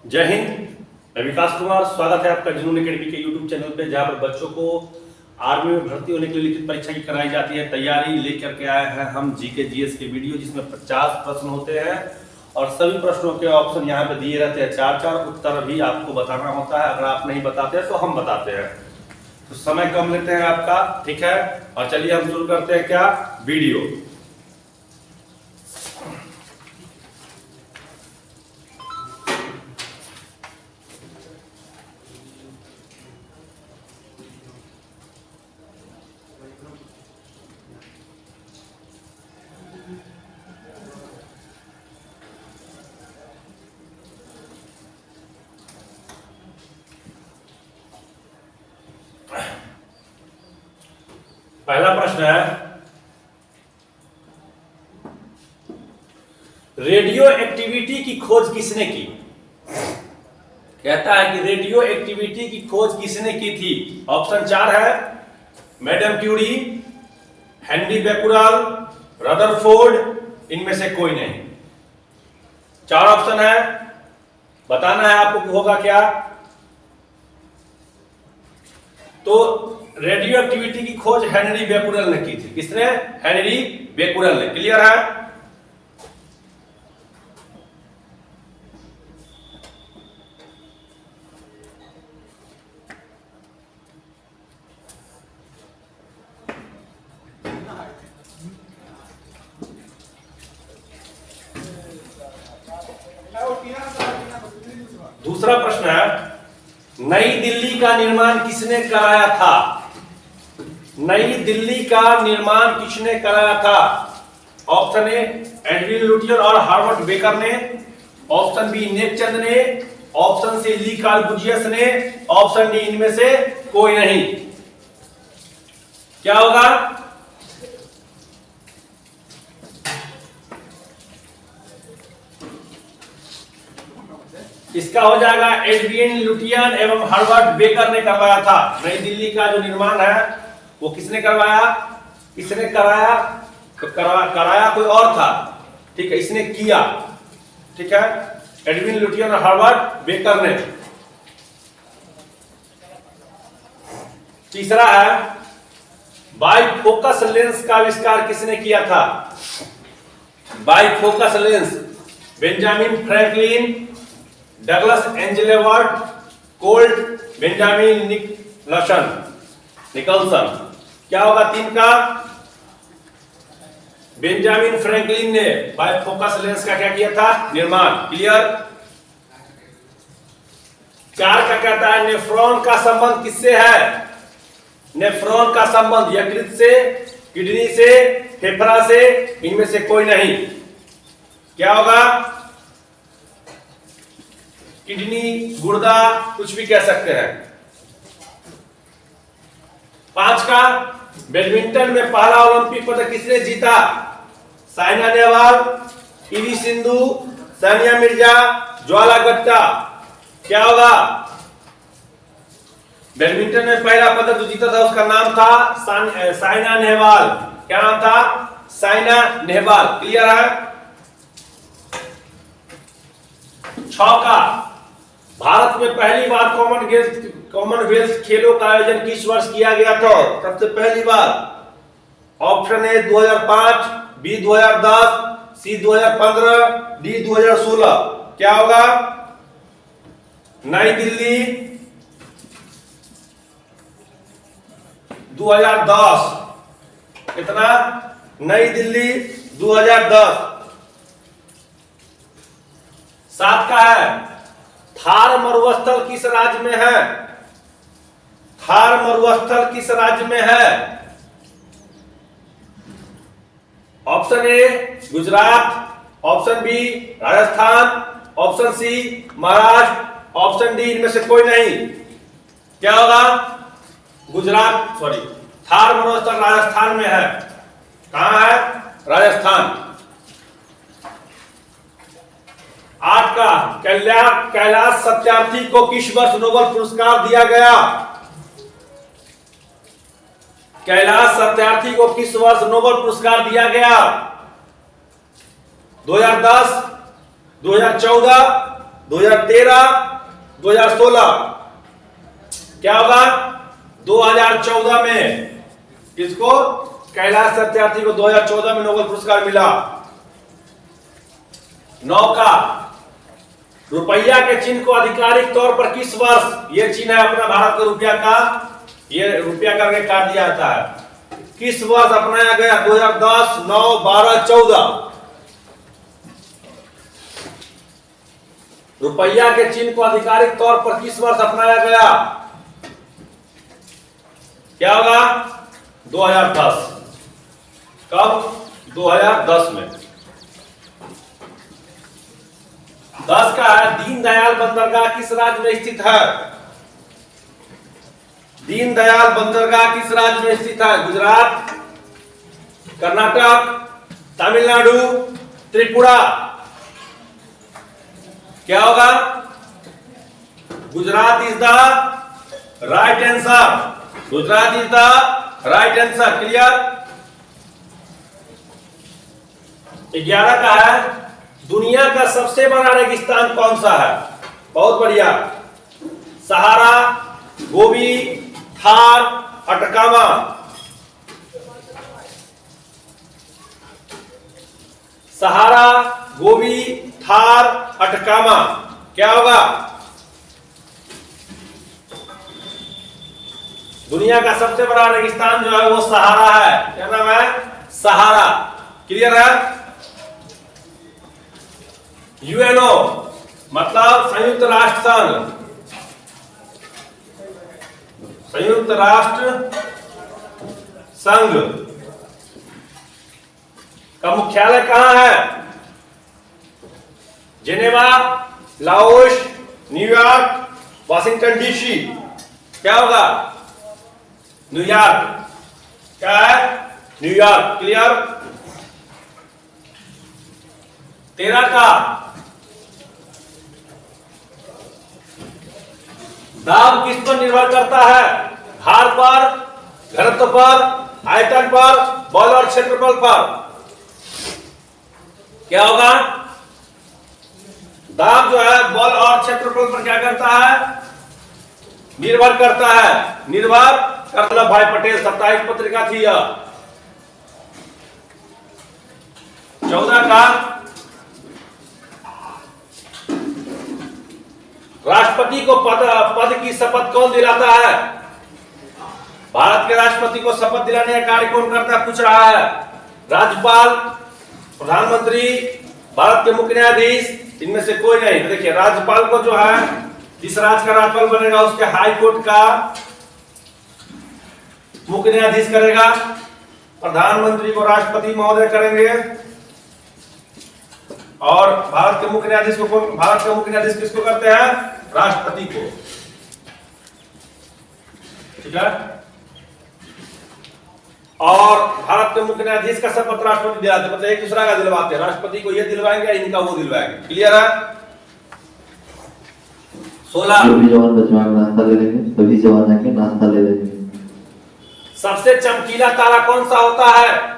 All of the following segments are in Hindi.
जय हिंद। मैं विकास कुमार, स्वागत है आपका जुनून एकेडमी के यूट्यूब चैनल पे, जहां पर बच्चों को आर्मी में भर्ती होने के लिए लिखित परीक्षा की कराई जाती है। तैयारी लेकर के आए हैं हम जीके जीएस के वीडियो, जिसमें 50 प्रश्न होते हैं और सभी प्रश्नों के ऑप्शन यहाँ पे दिए रहते हैं। 4-4 उत्तर भी आपको बताना होता है। अगर आप नहीं बताते हैं तो हम बताते हैं, तो समय कम लेते हैं आपका, ठीक है। और चलिए हम शुरू करते हैं क्या वीडियो। पहला प्रश्न है, रेडियो एक्टिविटी की खोज किसने की? कहता है कि रेडियो एक्टिविटी की खोज किसने की थी? ऑप्शन 4 है madam Curie, Henri Becquerel, Rutherford, इनमें से कोई नहीं। 4 ऑप्शन है, बताना है आपको कि होगा क्या। तो रेडियो एक्टिविटी की खोज हेनरी बेकुरल ने की थी। किसने? हेनरी बेकुरल ने। क्लियर है? दूसरा प्रश्न है, नई दिल्ली का निर्माण किसने कराया था? नई दिल्ली का निर्माण किसने कराया था? ऑप्शन ए एडविन लुटियर और हार्वर्ड बेकर ने, ऑप्शन बी नेपचंद ने, ऑप्शन सी ली कार्बुजियस ने, ऑप्शन डी इनमें से कोई नहीं। क्या होगा? इसका हो जाएगा एडविन लुटियन एवं हार्वर्ड बेकर ने करवाया था। नई दिल्ली का जो निर्माण है वो किसने करवाया? किसने कराया? तो कराया कोई और था, ठीक है, इसने किया, ठीक है, एडविन लुटियन और हार्वर्ड बेकर ने। तीसरा है, बाइफोकस लेंस का आविष्कार किसने किया था? Bifocals lens Benjamin Franklin, Douglas Engelbart, Colt, Benjamin Nicholson. क्या होगा 3 का? बेंजामिन फ्रैंकलिन ने बाइफोकस लेंस का क्या किया था? निर्माण। क्लियर? 4 का कहता है, नेफ्रॉन का संबंध किससे है? नेफ्रॉन का संबंध यकृत से, किडनी से, फेफड़ा से, इनमें से कोई नहीं। क्या होगा? किडनी, गुर्दा, कुछ भी कह सकते हैं। 5 का, बैडमिंटन में पहला ओलंपिक पदक किसने जीता? साइना नेहवाल, पीवी सिंधु, सानिया मिर्जा, ज्वाला गुट्टा। क्या होगा? बैडमिंटन में पहला पदक जो जीता था उसका नाम था साइना नेहवाल। क्या नाम था? साइना नेहवाल। क्लियर है? 6 का, भारत में पहली बार कॉमनवेल्थ खेलों का आयोजन किस वर्ष किया गया था? सबसे पहली बार। Option A 2005, B 2010, C 2015, D 2016। क्या होगा? नई दिल्ली 2010। कितना? नई दिल्ली 2010। 7 का है, थार मरुस्थल किस राज्य में है? थार मरुस्थल किस राज्य में है? Option A Gujarat, option B Rajasthan, option C Maharashtra, option D इनमें से कोई नहीं। क्या होगा? गुजरात, सॉरी, थार मरुस्थल राजस्थान में है। कहां है? राजस्थान। 8 का, कैलाश सत्यार्थी को किस वर्ष नोबेल पुरस्कार दिया गया? कैलाश सत्यार्थी को किस वर्ष नोबेल पुरस्कार दिया गया? 2010, 2014, 2013, 2016 क्या होगा? 2014 में किसको? कैलाश सत्यार्थी को 2014 में नोबेल पुरस्कार मिला। 9 का रुपया के चिन्ह को आधिकारिक तौर पर किस वर्ष, ये चिन्ह है अपना भारत का रुपया का, ये रुपया करके काट दिया जाता है, किस वर्ष अपनाया गया? 2010, 9, 12, 14। रुपया के चिन्ह को आधिकारिक तौर पर किस वर्ष अपनाया गया? क्या होगा? 2010। कब? 2010 में। 10 का है दीनदयाल बंदरगाह किस राज्य में स्थित है? दीनदयाल बंदरगाह किस राज्य में स्थित है? गुजरात, कर्नाटक, तमिलनाडु, त्रिपुरा। क्या होगा? Gujarat is the right answer. Gujarat is the right answer. Clear? 11 का है दुनिया का सबसे बड़ा रेगिस्तान कौन सा है? बहुत बढ़िया। सहारा, गोबी, थार, अटकामा। सहारा, गोबी, थार, अटकामा। क्या होगा? दुनिया का सबसे बड़ा रेगिस्तान जो है वो सहारा है। क्या नाम है? सहारा। क्लियर है? यूएनओ मतलब संयुक्त राष्ट्र संघ। संयुक्त राष्ट्र संघ का मुख्यालय कहां है? Geneva, Laos, New York, Washington DC. क्या होगा? न्यूयॉर्क। क्या है? न्यूयॉर्क। क्लियर? 13 का दाब किस पर निर्भर करता है? भार पर, घनत्व पर, आयतन पर, बल और क्षेत्रफल पर। क्या होगा? दाब जो है बल और क्षेत्रफल पर क्या करता है? निर्भर करता है। निर्भर वल्लभ भाई पटेल साप्ताहिक पत्रिका थी यह। 14 का राष्ट्रपति को पद की शपथ कौन दिलाता है? भारत के राष्ट्रपति को शपथ दिलाने का कार्य कौन करता है? पूछ रहा है। राज्यपाल, प्रधानमंत्री, भारत के मुख्य न्यायाधीश, इनमें से कोई नहीं। तो देखिए राज्यपाल को जो है जिस राज्य का राज्यपाल बनेगा उसके हाई कोर्ट का मुख्य न्यायाधीश करेगा। प्रधानमंत्री को राष्ट्रपति महोदय करेंगे। और भारत के मुख्य न्यायाधीश को कौन? भारत का मुख्य न्यायाधीश किसको करते हैं? राष्ट्रपति को। ठीक है? और भारत के मुख्य न्यायाधीश का शपथ राष्ट्रपति दिलाते, मतलब एक दूसरा का दिलवाते हैं। राष्ट्रपति को ये दिलवाएंगे, इनका वो दिलवाएंगे। क्लियर है? 16 सभी जवान बचवा के नाश्ता ले लेंगे। सभी जवान आके नाश्ता ले लेंगे। सबसे चमकीला तारा कौन सा होता है?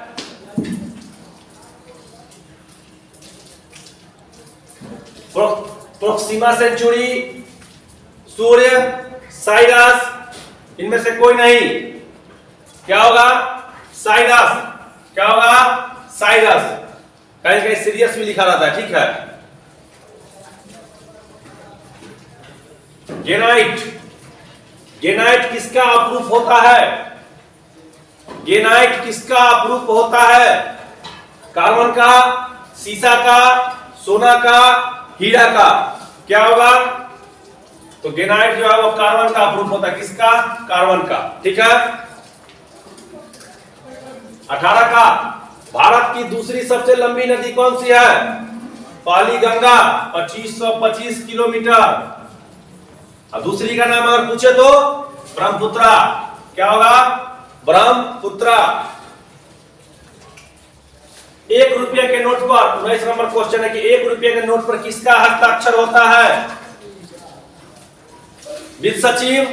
प्रोक्सिमा सेंचुरी, सूर्य, साइरस, इनमें से कोई नहीं। क्या होगा? साइरस। क्या होगा? साइरस। कहीं कहीं सीरियस भी लिखा रहता है। ठीक है? ग्रेनाइट। ग्रेनाइट किसका अपरूप होता है? ग्रेनाइट किसका अपरूप होता है? कार्बन का, सीसा का, सोना का, हीरा का। क्या होगा? तो ग्रेनाइट जो है वो कार्बन का अपरूप होता है। किसका? कार्बन का। ठीक है? 18 का भारत की दूसरी सबसे लंबी नदी कौन सी है? पहली गंगा 2525 किलोमीटर। और दूसरी का नाम अगर पूछे तो ब्रह्मपुत्रा। क्या होगा? ब्रह्मपुत्रा। 1 रुपये के नोट पर 19 नंबर क्वेश्चन है कि 1 रुपये के नोट पर किसका हस्ताक्षर होता है? वित्त सचिव,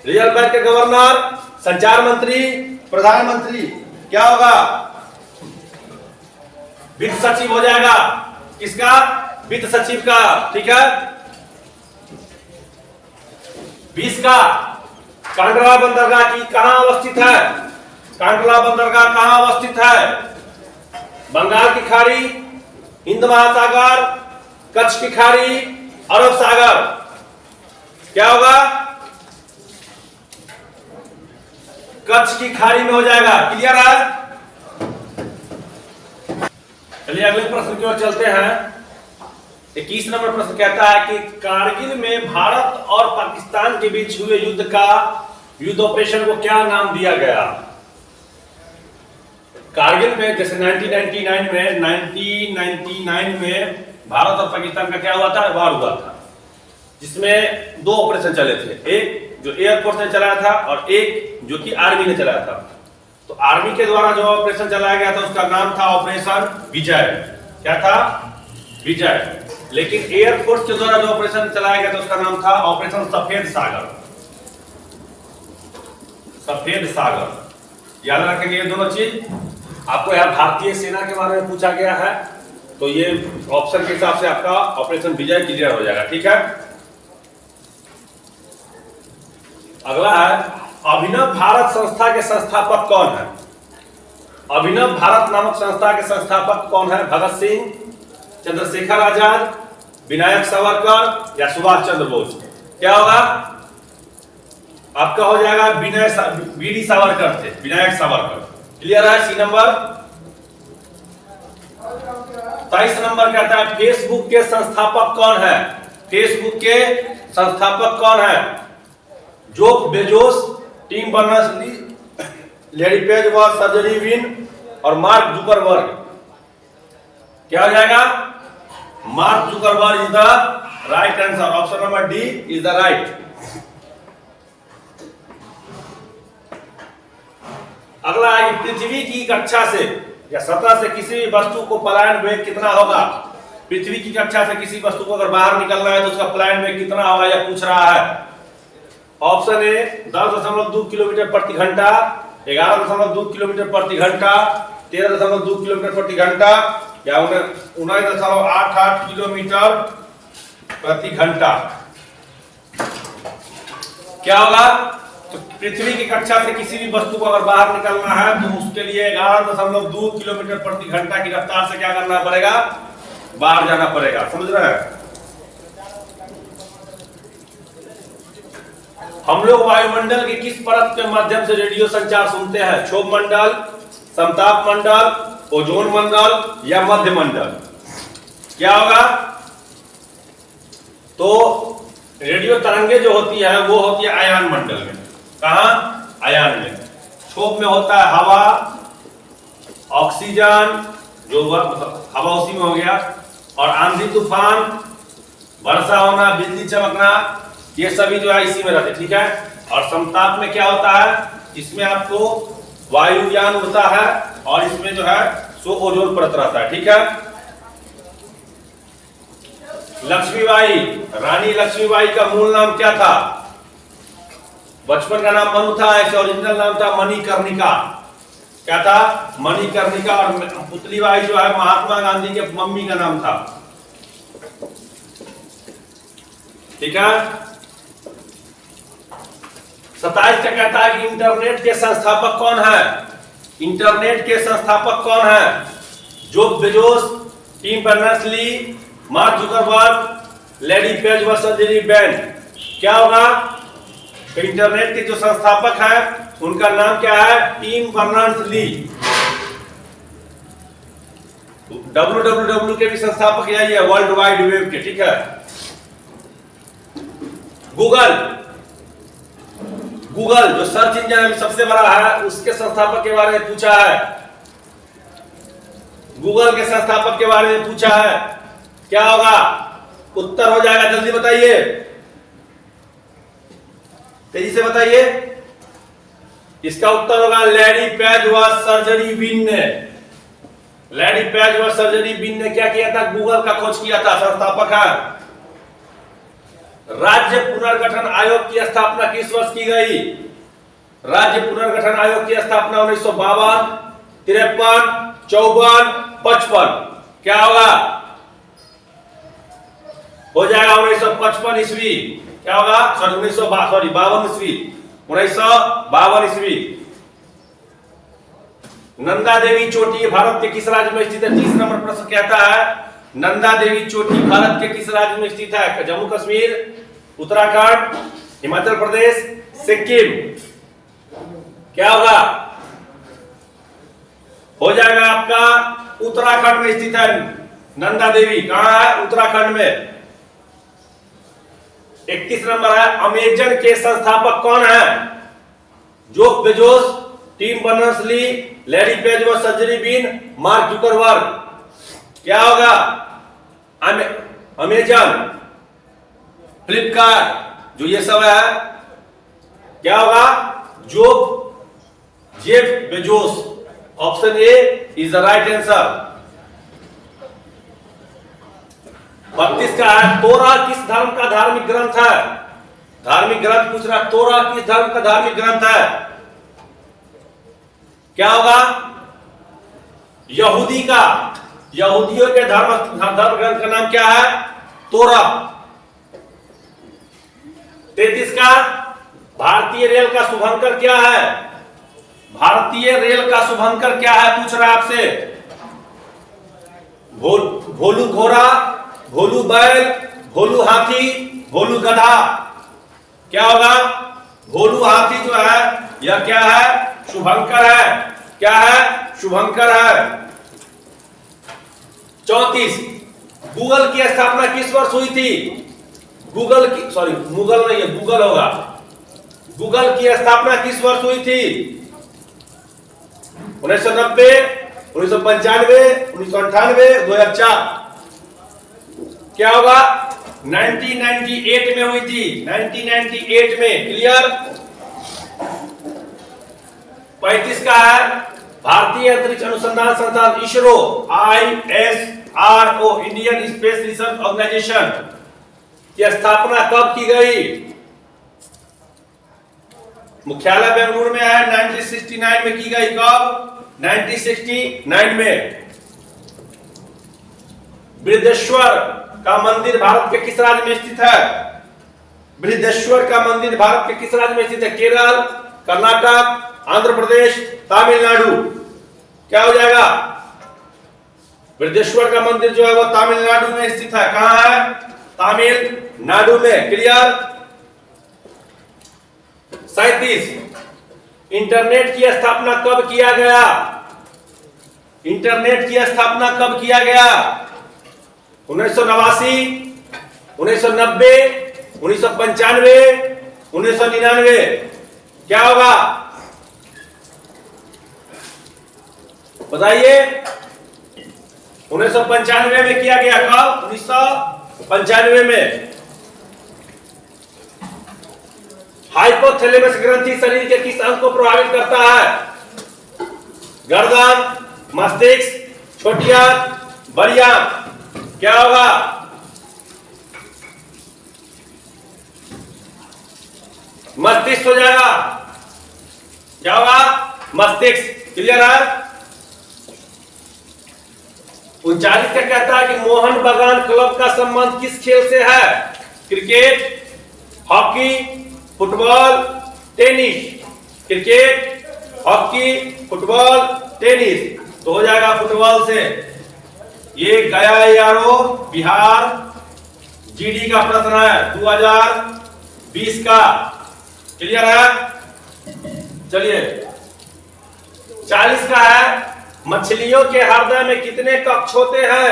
रिजर्व बैंक के गवर्नर, संचार मंत्री, प्रधानमंत्री। क्या होगा? वित्त सचिव हो जाएगा। किसका? वित्त सचिव का। ठीक है? 20 का कांडला बंदरगाह की कहां अवस्थित है? कांडला बंदरगाह कहां अवस्थित है? बंगाल की खाड़ी, हिंद महासागर, कच्छ की खाड़ी, अरब सागर। क्या होगा? कच्छ की खाड़ी में हो जाएगा। क्लियर है? चलिए अगले प्रश्न की ओर चलते हैं। 21 नंबर प्रश्न कहता है कि कारगिल में भारत और पाकिस्तान के बीच हुए युद्ध ऑपरेशन को क्या नाम दिया गया? कारगिल में जैसे 1999 में भारत और पाकिस्तान का क्या हुआ था? वार हुआ था, जिसमें 2 ऑपरेशन चले थे, एक जो एयरफोर्स ने चलाया था और एक जो कि आर्मी ने चलाया था। तो आर्मी के द्वारा जो ऑपरेशन चलाया गया था उसका नाम था ऑपरेशन विजय। क्या था? विजय। लेकिन एयरफोर्स के द्वारा जो ऑपरेशन चलाया गया था उसका नाम था ऑपरेशन सफेद सागर। सफेद सागर याद रखेंगे ये दोनों चीज। आपको यहां भारतीय सेना के बारे में पूछा गया है, तो ये ऑप्शन के हिसाब से आपका ऑपरेशन विजय क्लियर हो जाएगा। ठीक है, अगला है अभिनव भारत संस्था के संस्थापक कौन है? अभिनव भारत नामक संस्था के संस्थापक कौन है? भगत सिंह, चंद्रशेखर आजाद, विनायक सावरकर या सुभाष चंद्र बोस? क्या होगा? आपका हो जाएगा वीडी सावरकर थे, विनायक सावरकर। क्लियर है? सी नंबर। 23 नंबर कहता है फेसबुक के संस्थापक कौन है? फेसबुक के संस्थापक कौन है? Jeff Bezos, Tim Berners-Lee, Larry Page, Sergey Brin और मार्क जुकरबर्ग। क्या हो जाएगा? Mark Zuckerberg is the right answer. Option number D is the right. अगला है पृथ्वी की कक्षा से या सतह से किसी भी वस्तु को पलायन वेग कितना होगा? पृथ्वी की कक्षा से किसी वस्तु को अगर बाहर निकलना है तो उसका पलायन वेग कितना होगा, यह पूछ रहा है। ऑप्शन ए 10.2 किलोमीटर प्रति घंटा, 11.2 किलोमीटर प्रति घंटा, 13.2 किलोमीटर प्रति घंटा या 19.88 किलोमीटर प्रति घंटा। क्या होगा? तो पृथ्वी की कक्षा से किसी भी वस्तु को अगर बाहर निकलना है तो उसके लिए 11.2 किलोमीटर प्रति घंटा की रफ्तार से क्या करना पड़ेगा? बाहर जाना पड़ेगा। समझ रहे हैं? हम लोग वायुमंडल के किस परत के माध्यम से रेडियो संचार सुनते हैं? क्षोभ मंडल, समताप मंडल, ओजोन मंडल या मध्य मंडल? क्या होगा? तो रेडियो तरंगे जो होती है वो होती है आयन मंडल में। कहां? आयन में। क्षोभ में होता है हवा, ऑक्सीजन, जो हवा उसी में हो गया, और आंधी तूफान, वर्षा होना, बिजली चमकना, ये सभी जो है इसी में रहते। ठीक है, और समताप में क्या होता है? इसमें आपको वायुयान उड़ता है और इसमें जो है सो ओजोन परत रहता है। ठीक है, लक्ष्मीबाई, रानी लक्ष्मीबाई का मूल नाम क्या था? बचपन का नाम मनु था, ऐसे ओरिजिनल नाम था मणिकर्णिका। क्या था? मणिकर्णिका। और पुतलीबाई जो है महात्मा गांधी के मम्मी का नाम था। ठीक है, 27 का कहता है कि इंटरनेट के संस्थापक कौन है? इंटरनेट के संस्थापक कौन है? Jeff Bezos, Tim Berners-Lee, Mark Zuckerberg, Larry Page व सर्जेई ब्रिन। क्या होगा? तो इंटरनेट के जो संस्थापक हैं उनका नाम क्या है? Tim Berners-Lee. www के भी संस्थापक यही है, वर्ल्ड वाइड वेब के। ठीक है, गूगल जो सर्च इंजन सबसे बड़ा है उसके संस्थापक के बारे में पूछा है। गूगल के संस्थापक के बारे में पूछा है। क्या होगा? उत्तर हो जाएगा, जल्दी बताइए, तेजी से बताइए। इसका उत्तर होगा लैरी पेज व सर्जेई ब्रिन ने। लैरी पेज व सर्जेई ब्रिन ने क्या किया था? गूगल का खोज किया था, संस्थापक है। राज्य पुनर्गठन आयोग की स्थापना किस वर्ष की गई? राज्य पुनर्गठन आयोग की स्थापना 1952, 53, 54, 55। क्या होगा? हो जाएगा 1955 ईस्वी। क्या होगा? सॉरी 52 ईस्वी, 1952 ईस्वी। नंदा देवी चोटी भारत के किस राज्य में स्थित है? 30 नंबर प्रश्न कहता है नंदा देवी चोटी भारत के किस राज्य में स्थित है? जम्मू कश्मीर, उत्तराखंड, हिमाचल प्रदेश, सिक्किम। क्या होगा? हो जाएगा आपका उत्तराखंड में स्थित है नंदा देवी। कहां है? उत्तराखंड में। 31 नंबर है अमेजन के संस्थापक कौन है? Jeff Bezos, Tim Berners-Lee, Larry Page व सर्जी ब्रिन, मार्क जुकरबर्ग। क्या होगा? अमेजन, फ्लिपकार्ट, जो ये सब है, क्या होगा? Jeff Bezos. Option A is the right answer. 32 का है तोरा किस धर्म का धार्मिक ग्रंथ है? धार्मिक ग्रंथ पूछ रहा, तोरा किस धर्म का धार्मिक ग्रंथ है? क्या होगा? यहूदी का, यहूदियों के धर्म ग्रंथ का नाम क्या है? तोरा। 33 का भारतीय रेल का शुभंकर क्या है? भारतीय रेल का शुभंकर क्या है पूछ रहा है आपसे। भोलू घोड़ा, भोलू बैल, भोलू हाथी, भोलू गधा। क्या होगा? भोलू हाथी जो है यह क्या है? शुभंकर है। क्या है? शुभंकर है। 34 गूगल की स्थापना किस वर्ष हुई थी? गूगल की, सॉरी गूगल नहीं है, गूगल होगा। गूगल की स्थापना किस वर्ष हुई थी? 1990, 1995, 1998, 2004। क्या होगा? 1998 में हुई थी, 1998 में। क्लियर? 35 का है भारतीय अंतरिक्ष अनुसंधान संस्थान ISRO, ISRO, Indian Space Research Organisation की स्थापना कब की गई? मुख्यालय बेंगलुरु में है, 1969 में की गई। कब? 1969 में। बृहदेश्वर का मंदिर भारत के किस राज्य में स्थित है? बृहदेश्वर का मंदिर भारत के किस राज्य में स्थित है? केरल, कर्नाटक, आंध्र प्रदेश, तमिलनाडु। क्या हो जाएगा? बृहदेश्वर का मंदिर जो है वो तमिलनाडु में स्थित है। कहां है? तमिलनाडु में। क्लियर? 37 इंटरनेट की स्थापना कब किया गया? इंटरनेट की स्थापना कब किया गया? 1989, 1990, 1995, 1999। क्या होगा? बताइए। 1995 में किया गया। कब? 1995 में। हाइपोथैलेमस ग्रंथि शरीर के किस अंग को प्रभावित करता है? गर्दन, मस्तिष्क, छोटी आंत, बड़ी आंत। क्या होगा? मस्तिष्क हो जाएगा। क्या होगा? मस्तिष्क। क्लियर है? 39 का कहता है कि मोहन बागान क्लब का संबंध किस खेल से है? Cricket, hockey, football, tennis. Cricket, hockey, football, tennis. तो हो जाएगा फुटबॉल से। ये गया यारो बिहार जीडी का प्रश्न है 2020 का। क्लियर है? चलिए 40 का है मछलियों के हृदय में कितने कक्ष होते हैं?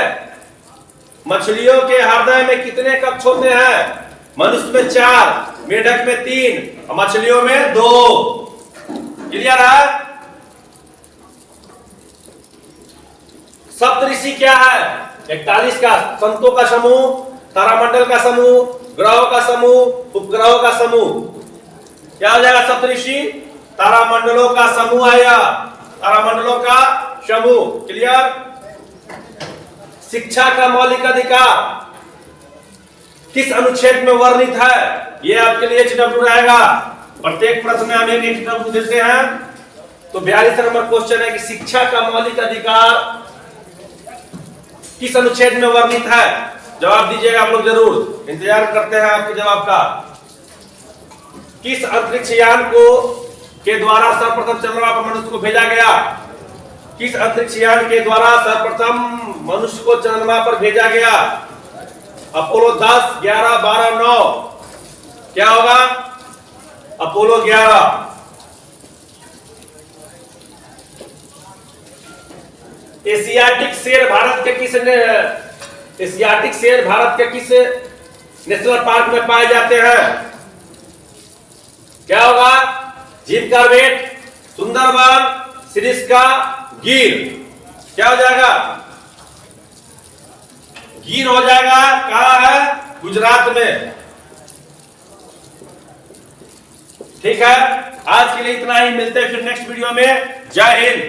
मछलियों के हृदय में कितने कक्ष होते हैं? मनुष्य में 4, मेढक में 3, मछलियों में 2। क्लियर है? सप्तऋषि क्या है? 41 का संतों का समूह, तारामंडल का समूह, ग्रहों का समूह, उपग्रहों का समूह। क्या हो जाएगा? सप्तऋषि तारामंडलों का समूह है या तारामंडलों का समूह। क्लियर? शिक्षा का मौलिक अधिकार किस अनुच्छेद में वर्णित है? ये आपके लिए HW रहेगा। प्रत्येक प्रश्न में हम एक HW देते हैं। तो 42 नंबर क्वेश्चन है कि शिक्षा का मौलिक अधिकार किस अनुच्छेद में वर्णित है? जवाब दीजिएगा आप लोग जरूर। इंतजार करते हैं आपके जवाब का। किस अंतरिक्ष यान को के द्वारा सर्वप्रथम चंद्रमा पर मनुष्य को भेजा गया? किस अंतरिक्ष यान के द्वारा सर्वप्रथम मनुष्य को चंद्रमा पर भेजा गया? अपोलो 10, 11, 12, 9 क्या होगा? अपोलो 11। एशियाटिक शेर भारत के किस नेशनल पार्क में पाए जाते हैं? क्या होगा? जिम कॉर्बेट, सुंदरबन, सिरिस्का, गिर। क्या हो जाएगा? गिर हो जाएगा। कहां है? गुजरात में। ठीक है, आज के लिए इतना ही। मिलते हैं फिर नेक्स्ट वीडियो में। जय हिंद।